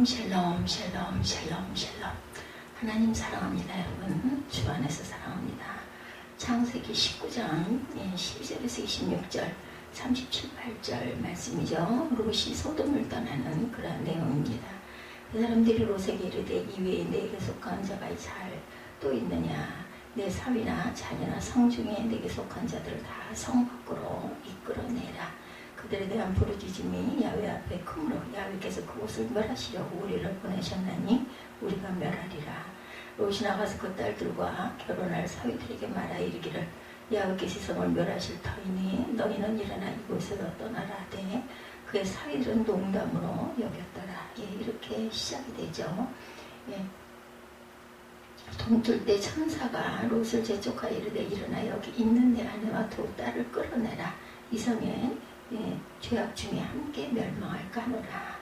샬롬 샬롬 샬롬 샬롬. 하나님 사랑합니다. 여러분 주 안에서 사랑합니다. 창세기 19장 12절에서 26절 37, 8절 말씀이죠. 롯이 소돔을 떠나는 그러한 내용입니다. 그 사람들이 롯에게 이르되 이외에 내게 속한 자가 잘 또 있느냐. 내 사위나 자녀나 성중에 내게 속한 자들을 다 성 밖으로 이끌어내라. 그들에 대한 부르짖음이 야훼 앞에 크므로 야훼께서 그곳을 멸하시려고 우리를 보내셨나니 우리가 멸하리라. 롯이 나가서 그 딸들과 결혼할 사위들에게 말하 이르기를 야훼께서 성을 멸하실 터이니 너희는 일어나 이곳에서 떠나라 하되 그의 사위들은 농담으로 여겼더라. 이렇게 시작이 되죠. 동틀 때 천사가 롯을 재촉하여 이르되 일어나 여기 있는 내 아내와 두 딸을 끌어내라. 이 성에 죄악 중에 함께 멸망할까 하노라.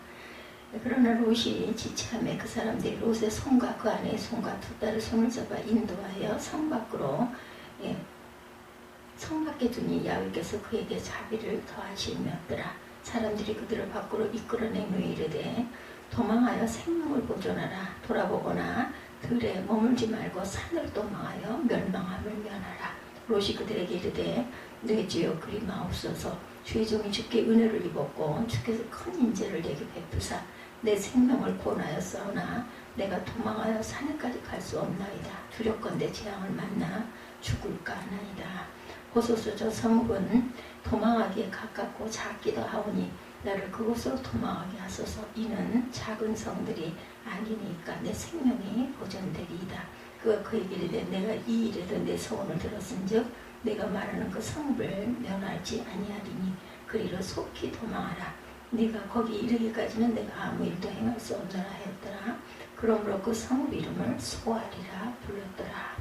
그러나 롯이 지체하며 그 사람들이 롯의 손과 그 아내의 손과 두 딸의 손을 잡아 인도하여 성 밖으로 성 밖에 두니 야훼께서 그에게 자비를 더하시며더라. 사람들이 그들을 밖으로 이끌어낸 후에 이르되 도망하여 생명을 보존하라. 돌아보거나 들에 머물지 말고 산을 도망하여 멸망함을 면하라. 롯이 그들에게 이르되 내 주여 그리 마옵소서. 주의 종이 주께 은혜를 입었고 주께서 큰 인재를 내게 베푸사 내 생명을 구원하였사오나 내가 도망하여 산에까지 갈 수 없나이다. 두렵건대 재앙을 만나 죽을까 하나이다. 보소서 저 성읍은 도망하기에 가깝고 작기도 하오니 나를 그곳으로 도망하게 하소서. 이는 작은 성들이 아니니까 내 생명이 보존되리이다. 그가 그에게 이르되 내가 이 일에도 내 소원을 들었은즉 내가 말하는 그 성읍을 면하지 아니하리니 그리로 속히 도망하라. 네가 거기 이르기까지는 내가 아무 일도 행할 수 없노라 하였더라. 그러므로 그 성읍 이름을 소알이라 불렀더라.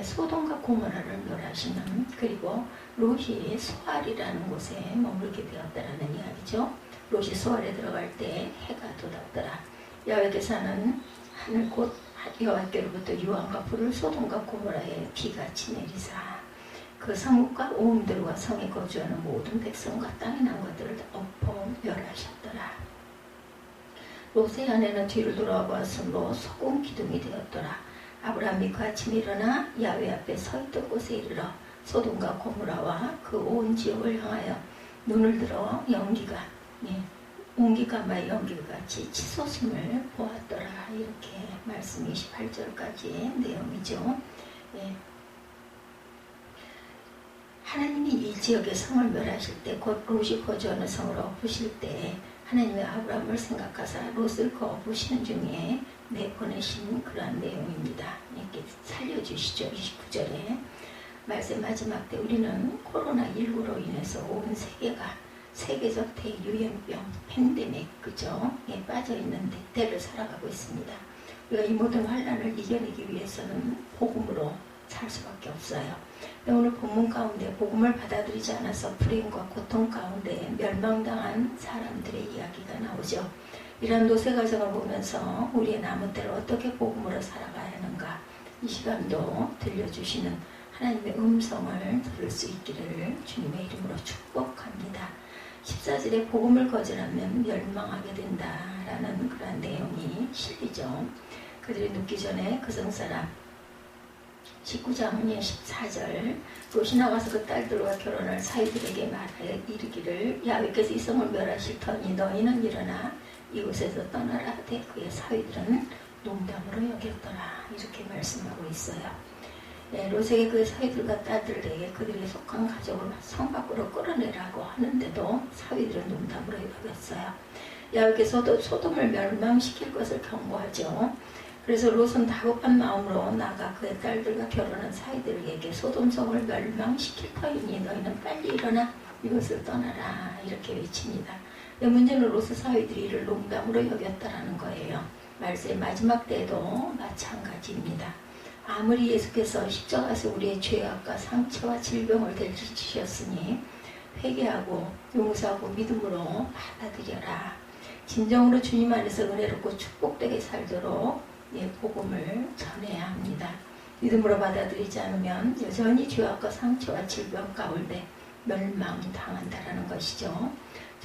소돔과 고모라를 멸하시는 그리고 롯이 소알이라는 곳에 머물게 되었다라는 이야기죠. 롯이 소알에 들어갈 때 해가 돋았더라. 야훼께서는 하늘 곧 여호와께로부터 유황과 불을 소돔과 고모라에 비같이 내리사 그 성읍과 오음들과 성에 거주하는 모든 백성과 땅에 난 것들을 엎어 멸하셨더라. 롯의 아내는 뒤를 돌아와 보았으므로 소금 기둥이 되었더라. 아브라함이 그 아침에 일어나 야훼 앞에 서 있던 곳에 이르러 소돔과 고모라와 그 온 지역을 향하여 눈을 들어 연기가 온기가마의 연기같이 치솟음을 보았더라. 이렇게 말씀 28절까지의 내용이죠. 하나님이 이 지역의 성을 멸하실 때 곧 롯이 거주하는 성을 엎으실 때 하나님의 아브라함을 생각하사 롯을 그 엎으시는 중에 내보내신 그러한 내용입니다. 이렇게 살려주시죠. 29절에 말씀 마지막 때 우리는 코로나19로 인해서 온 세계가 세계적 대유행병 팬데믹 그죠? 빠져있는 때를 살아가고 있습니다. 우리가 이 모든 환란을 이겨내기 위해서는 복음으로 살 수밖에 없어요. 오늘 본문 가운데 복음을 받아들이지 않아서 불행과 고통 가운데 멸망당한 사람들의 이야기가 나오죠. 이런 노세 과정을 보면서 우리의 남은 때를 어떻게 복음으로 살아가야 하는가 이 시간도 들려주시는 하나님의 음성을 들을 수 있기를 주님의 이름으로 축복합니다. 14절에 복음을 거절하면 멸망하게 된다라는 그런 내용이 실리죠. 그들이 눕기 전에 그 성사람 19장 14절 롯이 나가서 그 딸들과 결혼할 사위들에게 말하여 이르기를 야훼께서 이 성을 멸하실 터니 너희는 일어나 이곳에서 떠나라 하되 그의 사위들은 농담으로 여겼더라. 이렇게 말씀하고 있어요. 롯에게 그의 사위들과 딸들에게 그들에게 속한 가족을 성 밖으로 끌어내라고 하는데도 사위들은 농담으로 여겼어요. 야훼께서도 소돔을 멸망시킬 것을 경고하죠. 그래서 롯은 다급한 마음으로 나가 그의 딸들과 결혼한 사위들에게 소돔성을 멸망시킬 터이니 너희는 빨리 일어나 이것을 떠나라 이렇게 외칩니다. 문제는 롯의 사위들이 이를 농담으로 여겼다라는 거예요. 말세의 마지막 때에도 마찬가지입니다. 아무리 예수께서 십자가에서 우리의 죄악과 상처와 질병을 대주셨으니 회개하고 용서하고 믿음으로 받아들여라. 진정으로 주님 안에서 은혜롭고 축복되게 살도록 복음을 전해야 합니다. 믿음으로 받아들이지 않으면 여전히 죄악과 상처와 질병 가운데 멸망당한다라는 것이죠.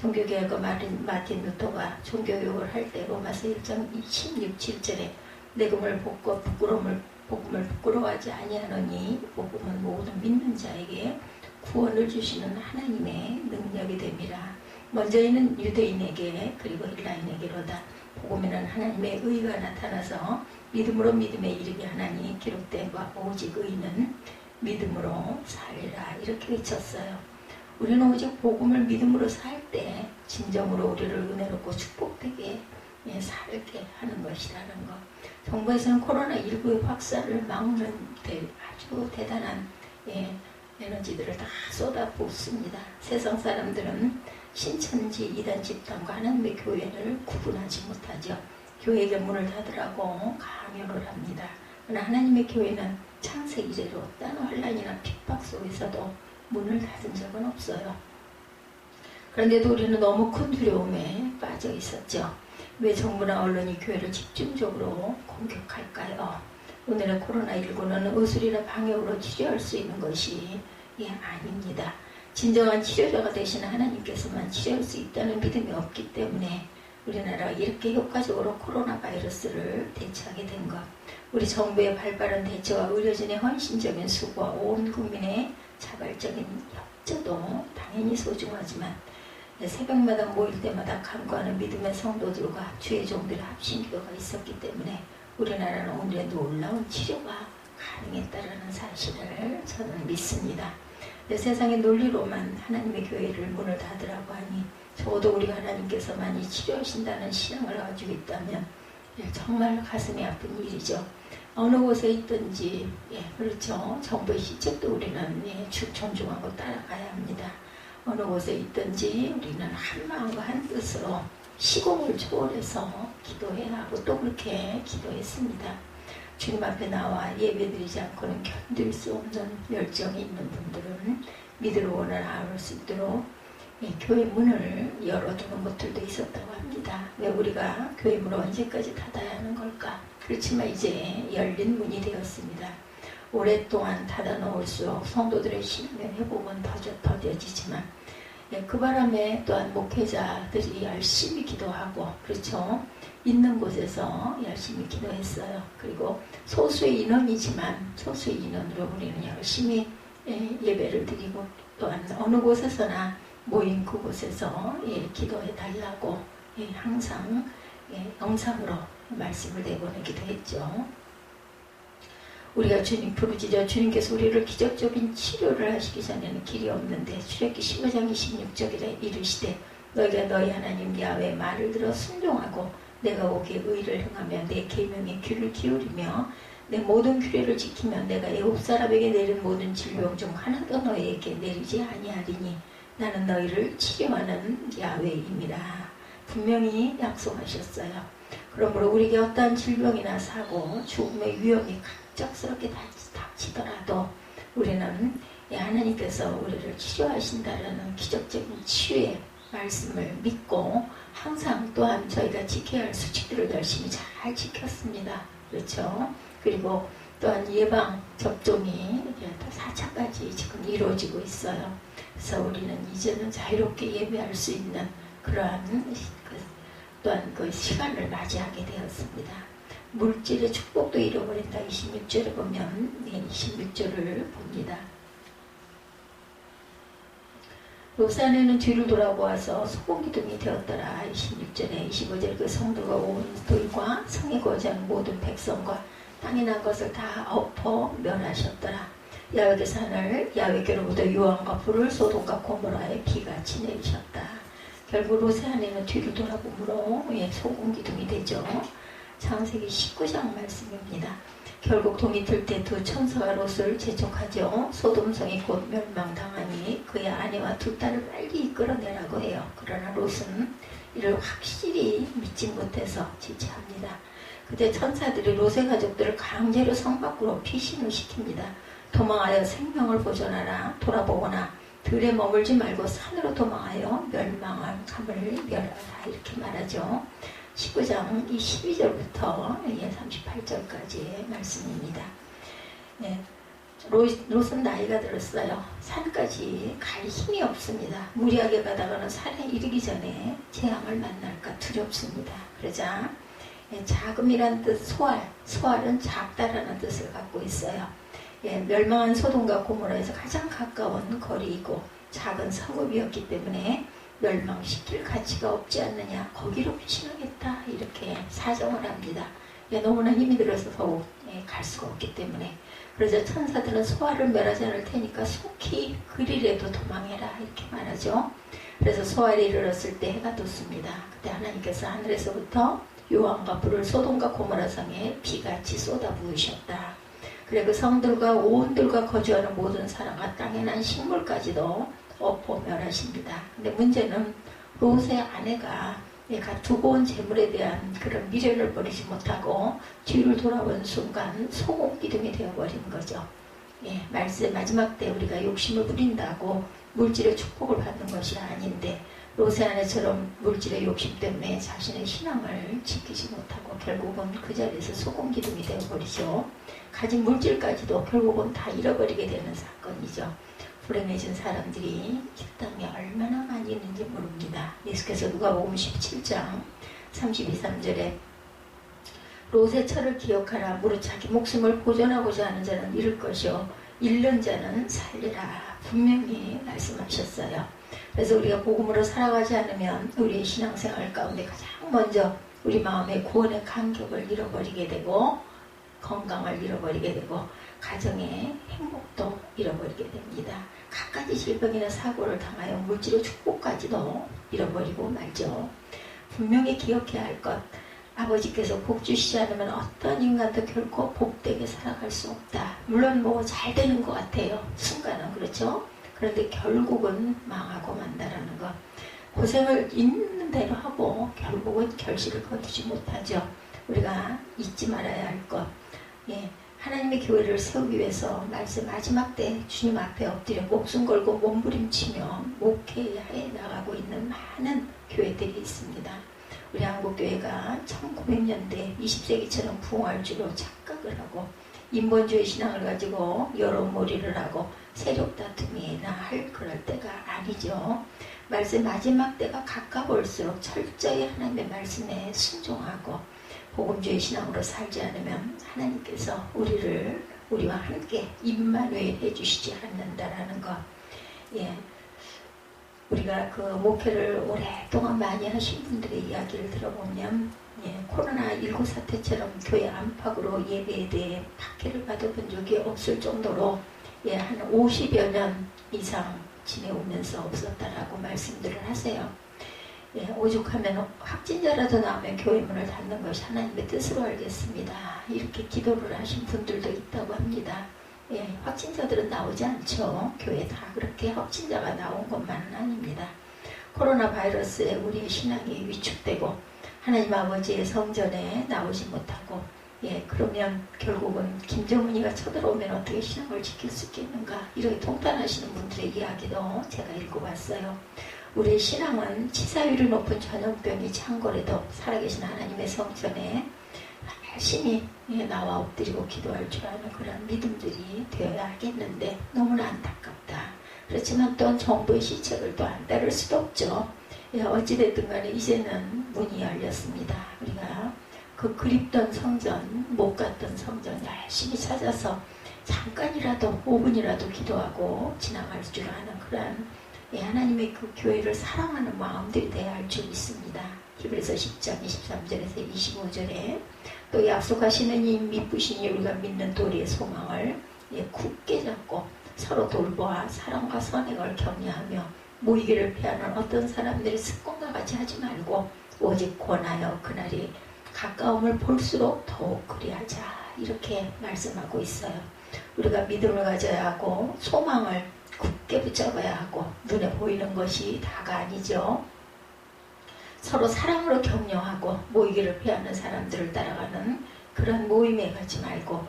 종교개혁가 마틴 루터가 종교개혁을 할 때 로마서 1장 16, 7절에 내금을 복고 복음을 부끄러워하지 아니하노니 복음은 모든 믿는 자에게 구원을 주시는 하나님의 능력이 됨이라. 먼저 이는 유대인에게 그리고 헬라인에게로다. 복음에는 하나님의 의가 나타나서 믿음으로 믿음에 이르게 하나니 기록된 바 오직 의는 믿음으로 살리라. 이렇게 외쳤어요. 우리는 오직 복음을 믿음으로 살 때 진정으로 우리를 은혜롭고 축복되게 살게 하는 것이라는 것. 정부에서는 코로나19의 확산을 막는 아주 대단한 에너지들을 다 쏟아붓습니다. 세상 사람들은 신천지 이단 집단과 하나님의 교회를 구분하지 못하죠. 교회에게 문을 닫으라고 강요를 합니다. 그러나 하나님의 교회는 창세기 이래로 어떤 환란이나 핍박 속에서도 문을 닫은 적은 없어요. 그런데도 우리는 너무 큰 두려움에 빠져 있었죠. 왜 정부나 언론이 교회를 집중적으로 공격할까요? 오늘의 코로나19는 의술이나 방역으로 치료할 수 있는 것이 아닙니다. 진정한 치료자가 되시는 하나님께서만 치료할 수 있다는 믿음이 없기 때문에 우리나라가 이렇게 효과적으로 코로나 바이러스를 대처하게 된 것. 우리 정부의 발빠른 대처와 의료진의 헌신적인 수고와 온 국민의 자발적인 협조도 당연히 소중하지만 새벽마다 모일 때마다 간구하는 믿음의 성도들과 주의 종들의 합심기도가 있었기 때문에 우리나라는 오늘의 놀라운 치료가 가능했다는 사실을 저는 믿습니다. 세상의 논리로만 하나님의 교회를 문을 닫으라고 하니 적어도 우리 하나님께서만이 치료하신다는 신앙을 가지고 있다면 정말 가슴이 아픈 일이죠. 어느 곳에 있든지 그렇죠. 정부의 시책도 우리는 존중하고 따라가야 합니다. 어느 곳에 있든지 우리는 한 마음과 한 뜻으로 시공을 초월해서 기도해야 하고 또 그렇게 기도했습니다. 주님 앞에 나와 예배드리지 않고는 견딜 수 없는 열정이 있는 분들은 믿음으로 오늘 알을 수 있도록 교회 문을 열어두는 것들도 있었다고 합니다. 왜 우리가 교회 문을 언제까지 닫아야 하는 걸까? 그렇지만 이제 열린 문이 되었습니다. 오랫동안 닫아놓을수록 성도들의 신앙의 회복은 더뎌지지만 그 바람에 또한 목회자들이 열심히 기도하고 그렇죠. 있는 곳에서 열심히 기도했어요. 그리고 소수의 인원이지만 소수의 인원으로 우리는 열심히 예배를 드리고 또한 어느 곳에서나 모인 그곳에서 기도해 달라고 항상 영상으로 말씀을 내보내기도 했죠. 우리가 주님 부르짖어 주님께서 우리를 기적적인 치료를 하시기 전에는 길이 없는데 출애굽기 15장 26절에 이르시되 너희가 너희 하나님 야훼의 말을 들어 순종하고 내가 오기에 의를 행하며 내 계명에 귀를 기울이며 내 모든 규례를 지키면 내가 애굽 사람에게 내린 모든 질병 중 하나도 너희에게 내리지 아니하리니 나는 너희를 치료하는 야훼임이라. 분명히 약속하셨어요. 그러므로 우리에게 어떠한 질병이나 사고 죽음의 위험이 갑작스럽게 닥치더라도 우리는 하나님께서 우리를 치료하신다라는 기적적인 치유의 말씀을 믿고 항상 또한 저희가 지켜야 할 수칙들을 열심히 잘 지켰습니다. 그렇죠? 그리고 또한 예방 접종이 4차까지 지금 이루어지고 있어요. 그래서 우리는 이제는 자유롭게 예배할 수 있는 그러한 또한 그 시간을 맞이하게 되었습니다. 물질의 축복도 잃어버린다. 26절에 보면 26절을 봅니다. 요산에는 뒤를 돌아보아서 소금기둥이 되었더라. 26절에 25절 그 성도가 온 돌과 성에 거주하는 모든 백성과 땅에 난 것을 다 엎어 멸하셨더라. 야훼께서 하늘 야훼께로부터 유황과 불을 소돔과 고모라에 비같이 내리셨다. 결국 롯의 아내는 뒤를 돌아보므로 소금기둥이 되죠. 창세기 19장 말씀입니다. 결국 동이 들 때 두 천사가 롯을 재촉하죠. 소돔성이 곧 멸망당하니 그의 아내와 두 딸을 빨리 이끌어내라고 해요. 그러나 롯은 이를 확실히 믿지 못해서 지체합니다. 그때 천사들이 롯의 가족들을 강제로 성 밖으로 피신을 시킵니다. 도망하여 생명을 보존하라. 돌아보거나 들에 머물지 말고 산으로 도망하여 멸망한 감을 멸하라. 이렇게 말하죠. 19장 12절부터 38절까지의 말씀입니다. 롯은 나이가 들었어요. 산까지 갈 힘이 없습니다. 무리하게 가다가는 산에 이르기 전에 재앙을 만날까 두렵습니다. 그러자 자금이란 뜻 소알은 작다라는 뜻을 갖고 있어요. 멸망한 소돔과 고모라에서 가장 가까운 거리이고 작은 성읍이었기 때문에 멸망시킬 가치가 없지 않느냐, 거기로 피신하겠다, 이렇게 사정을 합니다. 너무나 힘이 들어서 더욱 갈 수가 없기 때문에. 그러자 천사들은 소알을 멸하지 않을 테니까 속히 그리라도 도망해라, 이렇게 말하죠. 그래서 소알이 이르렀을 때 해가 떴습니다. 그때 하나님께서 하늘에서부터 요한과 불을 소돔과 고모라 성에 비같이 쏟아 부으셨다. 그래 그 성들과 온들과 거주하는 모든 사람과 땅에 난 식물까지도 엎어 멸하십니다. 근데 문제는 롯의 아내가 얘가 두고 온 재물에 대한 그런 미련을 버리지 못하고 뒤를 돌아본 순간 소금 기둥이 되어버린 거죠. 말세 마지막 때 우리가 욕심을 부린다고 물질의 축복을 받는 것이 아닌데, 롯의 아내처럼 물질의 욕심 때문에 자신의 신앙을 지키지 못하고 결국은 그 자리에서 소금 기둥이 되어버리죠. 가진 물질까지도 결국은 다 잃어버리게 되는 사건이죠. 불행해진 사람들이 이 땅에 얼마나 많이 있는지 모릅니다. 예수께서 누가복음 17장 32, 3절에 롯의 철을 기억하라. 무릇 자기 목숨을 보존하고자 하는 자는 잃을 것이요 잃는 자는 살리라. 분명히 말씀하셨어요. 그래서 우리가 복음으로 살아가지 않으면 우리의 신앙생활 가운데 가장 먼저 우리 마음의 구원의 간격을 잃어버리게 되고, 건강을 잃어버리게 되고, 가정의 행복도 잃어버리게 됩니다. 갖가지 질병이나 사고를 당하여 물질의 축복까지도 잃어버리고 말죠. 분명히 기억해야 할 것, 아버지께서 복 주시지 않으면 어떤 인간도 결코 복되게 살아갈 수 없다. 물론 뭐 잘 되는 것 같아요. 순간은 그렇죠. 그런데 결국은 망하고 만다라는 것. 고생을 있는 대로 하고 결국은 결실을 거두지 못하죠. 우리가 잊지 말아야 할 것. 하나님의 교회를 세우기 위해서 말씀 마지막 때 주님 앞에 엎드려 목숨 걸고 몸부림치며 목회해 나가고 있는 많은 교회들이 있습니다. 우리 한국교회가 1900년대 20세기처럼 부흥할 줄로 착각을 하고 인본주의 신앙을 가지고 여론몰이를 하고 세력 다툼이나 할 그럴 때가 아니죠. 말씀 마지막 때가 가까울수록 철저히 하나님의 말씀에 순종하고 복음주의 신앙으로 살지 않으면 하나님께서 우리와 함께 임마누엘 해주시지 않는다라는 것. 우리가 그 목회를 오랫동안 많이 하신 분들의 이야기를 들어보면 코로나19 사태처럼 교회 안팎으로 예배에 대해 박해를 받아본 적이 없을 정도로 한 50여 년 이상 지내오면서 없었다라고 말씀들을 하세요. 오죽하면 확진자라도 나오면 교회 문을 닫는 것이 하나님의 뜻으로 알겠습니다. 이렇게 기도를 하신 분들도 있다고 합니다. 확진자들은 나오지 않죠. 교회 다 그렇게 확진자가 나온 것만은 아닙니다. 코로나 바이러스에 우리의 신앙이 위축되고 하나님 아버지의 성전에 나오지 못하고 그러면 결국은 김정은이가 쳐들어오면 어떻게 신앙을 지킬 수 있겠는가, 이렇게 통탄하시는 분들의 이야기도 제가 읽어봤어요. 우리의 신앙은 치사율이 높은 전염병이 창궐해도 살아계신 하나님의 성전에 열심히 나와 엎드리고 기도할 줄 아는 그런 믿음들이 되어야 하겠는데 너무나 안타깝다. 그렇지만 또한 정부의 시책을 또 안 따를 수도 없죠. 어찌됐든 간에 이제는 문이 열렸습니다. 우리가 그 그립던 성전, 못 갔던 성전 열심히 찾아서 잠깐이라도 5분이라도 기도하고 지나갈 줄 아는 그런 하나님의 그 교회를 사랑하는 마음들이 되어야 할 줄 믿습니다. 히브리서 10장 23절에서 25절에 또 약속하시는 이 미쁘신 우리가 믿는 도리의 소망을 굳게 잡고 서로 돌보아 사랑과 선행을 격려하며 모이기를 피하는 어떤 사람들이 습관과 같이 하지 말고 오직 권하여 그날이 가까움을 볼수록 더욱 그리하자, 이렇게 말씀하고 있어요. 우리가 믿음을 가져야 하고 소망을 굳게 붙잡아야 하고 눈에 보이는 것이 다가 아니죠. 서로 사랑으로 격려하고 모이기를 피하는 사람들을 따라가는 그런 모임에 가지 말고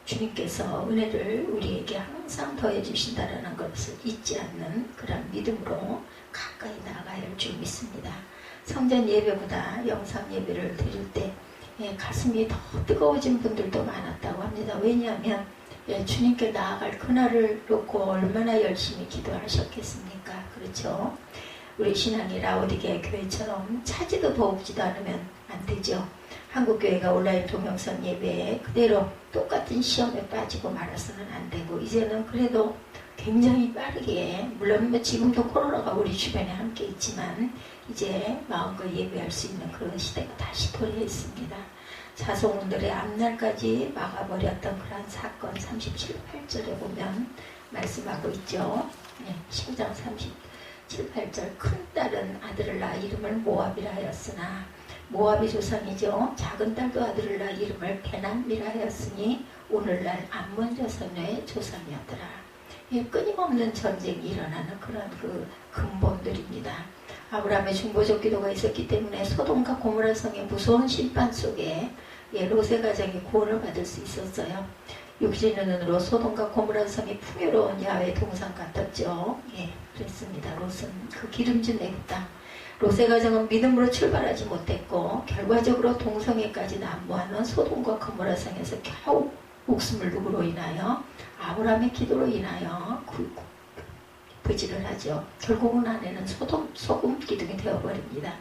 주님께서 은혜를 우리에게 항상 더해 주신다라는 것을 잊지 않는 그런 믿음으로 가까이 나아가야 할 줄 믿습니다. 성전 예배보다 영상 예배를 드릴 때 가슴이 더 뜨거워진 분들도 많았다고 합니다. 왜냐하면 주님께 나아갈 그날을 놓고 얼마나 열심히 기도하셨겠습니까? 그렇죠? 우리 신앙이 라오디게아 교회처럼 차지도 더웁지도 않으면 안 되죠. 한국교회가 온라인 동영상 예배에 그대로 똑같은 시험에 빠지고 말아서는 안 되고, 이제는 그래도 굉장히 빠르게, 물론 뭐 지금도 코로나가 우리 주변에 함께 있지만 이제 마음껏 예배할 수 있는 그런 시대가 다시 도래했습니다. 자송들의 앞날까지 막아버렸던 그러한 사건 37, 8절에 보면 말씀하고 있죠. 10장 37, 8절. 큰딸은 아들을 낳아 이름을 모압이라 하였으나, 모압이 조상이죠. 작은 딸도 아들을 낳아 이름을 베남이라 하였으니 오늘날 암몬 자손의 조상이었더라. 끊임없는 전쟁이 일어나는 그런 그 근본들입니다. 아브라함의 중보적 기도가 있었기 때문에 소돔과 고모라 성의 무서운 심판 속에 롯의 가정이 구원을 받을 수 있었어요. 육신의 눈으로 소돔과 고모라 성이 풍요로운 야외 동산 같았죠. 그랬습니다. 롯은 그 기름진 애국 땅. 롯의 가정은 믿음으로 출발하지 못했고 결과적으로 동성애까지 난무하는 소돔과 고모라 성에서 겨우 목숨을 누구로 인하여? 아브라함의 기도로 인하여 부지를 하죠. 결국은 아내는 소금 기둥이 되어버립니다.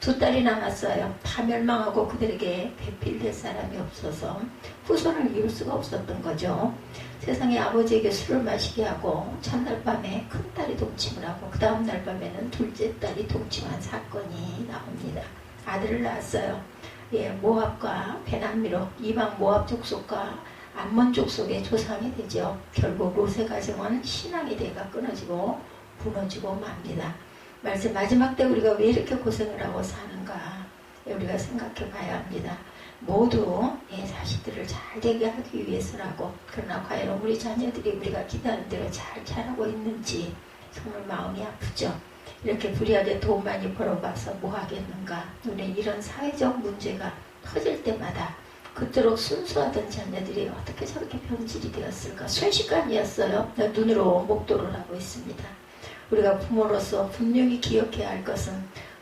두 딸이 남았어요. 다 멸망하고 그들에게 배필될 사람이 없어서 후손을 이을 수가 없었던 거죠. 세상에 아버지에게 술을 마시게 하고 첫날 밤에 큰딸이 동침을 하고 그 다음날 밤에는 둘째 딸이 동침한 사건이 나옵니다. 아들을 낳았어요. 모압과 베남미로 이방 모압 족속과 암몬 족속의 조상이 되죠. 결국 롯의 가정은 신앙의 대가 끊어지고 무너지고 맙니다. 말씀 마지막 때 우리가 왜 이렇게 고생을 하고 사는가 우리가 생각해 봐야 합니다. 모두 자식들을 잘 되게 하기 위해서라고. 그러나 과연 우리 자녀들이 우리가 기대하는 대로 잘 자라고 있는지 정말 마음이 아프죠. 이렇게 불의하게 돈 많이 벌어봐서 뭐 하겠는가. 우리는 이런 사회적 문제가 터질 때마다 그토록 순수하던 자녀들이 어떻게 저렇게 변질이 되었을까. 순식간이었어요. 눈으로 목도를 하고 있습니다. 우리가 부모로서 분명히 기억해야 할 것은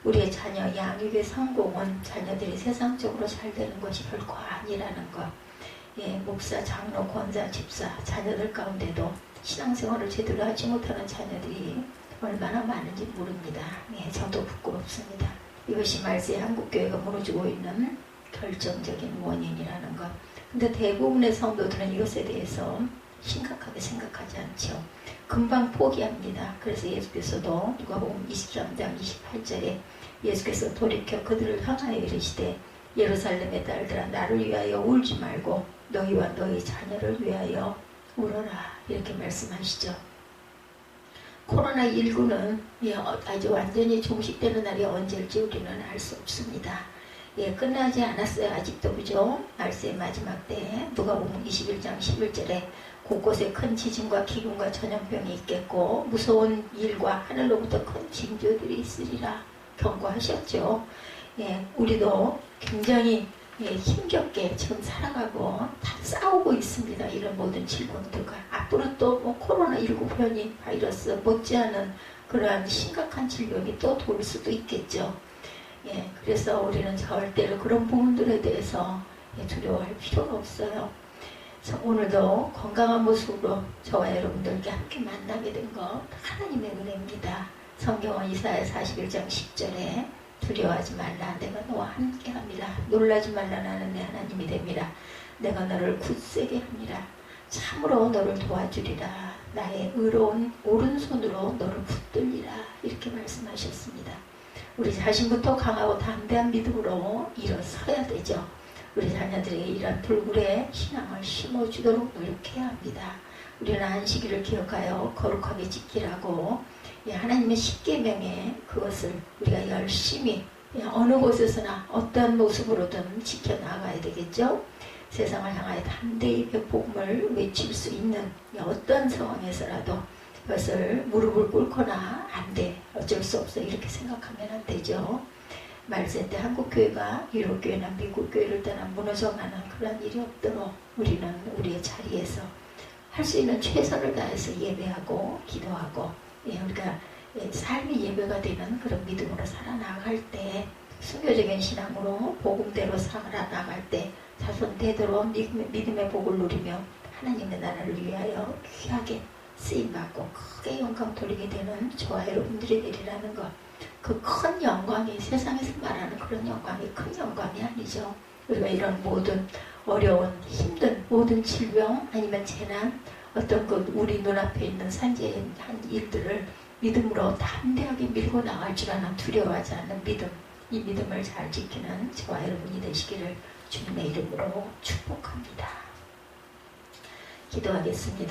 우리의 자녀 양육의 성공은 자녀들이 세상적으로 잘 되는 것이 결코 아니라는 것. 목사, 장로, 권사, 집사, 자녀들 가운데도 신앙생활을 제대로 하지 못하는 자녀들이 얼마나 많은지 모릅니다. 저도 부끄럽습니다. 이것이 말세에 한국교회가 무너지고 있는 결정적인 원인이라는 것. 근데 대부분의 성도들은 이것에 대해서 심각하게 생각하지 않죠. 금방 포기합니다. 그래서 예수께서도 누가복음 23장 28절에 예수께서 돌이켜 그들을 향하여 이르시되 예루살렘의 딸들아 나를 위하여 울지 말고 너희와 너희 자녀를 위하여 울어라 이렇게 말씀하시죠. 코로나19는 아주 완전히 종식되는 날이 언제일지 우리는 알 수 없습니다. 끝나지 않았어요. 아직도. 그죠? 말세의 마지막 때 누가복음 21장 11절에 곳곳에 큰 지진과 기근과 전염병이 있겠고 무서운 일과 하늘로부터 큰 징조들이 있으리라 경고하셨죠. 우리도 굉장히 힘겹게 지금 살아가고 다 싸우고 있습니다. 이런 모든 질병들과 앞으로 또 코로나19 변이 바이러스 못지않은 그러한 심각한 질병이 또 돌 수도 있겠죠. 그래서 우리는 절대로 그런 부분들에 대해서 두려워할 필요가 없어요. 오늘도 건강한 모습으로 저와 여러분들께 함께 만나게 된 것 하나님의 은혜입니다. 성경은 이사야 41장 10절에 두려워하지 말라 내가 너와 함께 합니다. 놀라지 말라 나는 내 하나님이 됩니다. 내가 너를 굳세게 합니다. 참으로 너를 도와주리라. 나의 의로운 오른손으로 너를 붙들리라. 이렇게 말씀하셨습니다. 우리 자신부터 강하고 담대한 믿음으로 일어서야 되죠. 우리 자녀들에게 이런 불굴의 신앙을 심어주도록 노력해야 합니다. 우리는 안식일을 기억하여 거룩하게 지키라고 하나님의 십계명에 그것을 우리가 열심히 어느 곳에서나 어떤 모습으로든 지켜나가야 되겠죠. 세상을 향하여 담대히 복음을 외칠 수 있는 어떤 상황에서라도 그것을 무릎을 꿇거나 안 돼, 어쩔 수 없어 이렇게 생각하면 안 되죠. 말세 때 한국교회가 유럽교회나 미국교회를 떠나 무너져가는 그런 일이 없도록 우리는 우리의 자리에서 할 수 있는 최선을 다해서 예배하고 기도하고 우리가 삶이 예배가 되는 그런 믿음으로 살아나갈 때 순교적인 신앙으로 복음대로 살아나갈 때 자손 대대로 믿음의 복을 누리며 하나님의 나라를 위하여 귀하게 쓰임받고 크게 영광 돌리게 되는 저와 여러분들이 되리라는 것. 그 큰 영광이 세상에서 말하는 그런 영광이 큰 영광이 아니죠. 우리가 이런 모든 어려운 힘든 모든 질병 아니면 재난 어떤 그 우리 눈앞에 있는 산재한 일들을 믿음으로 담대하게 밀고 나갈 줄 아는 두려워하지 않는 믿음, 이 믿음을 잘 지키는 저와 여러분이 되시기를 주님의 이름으로 축복합니다. 기도하겠습니다.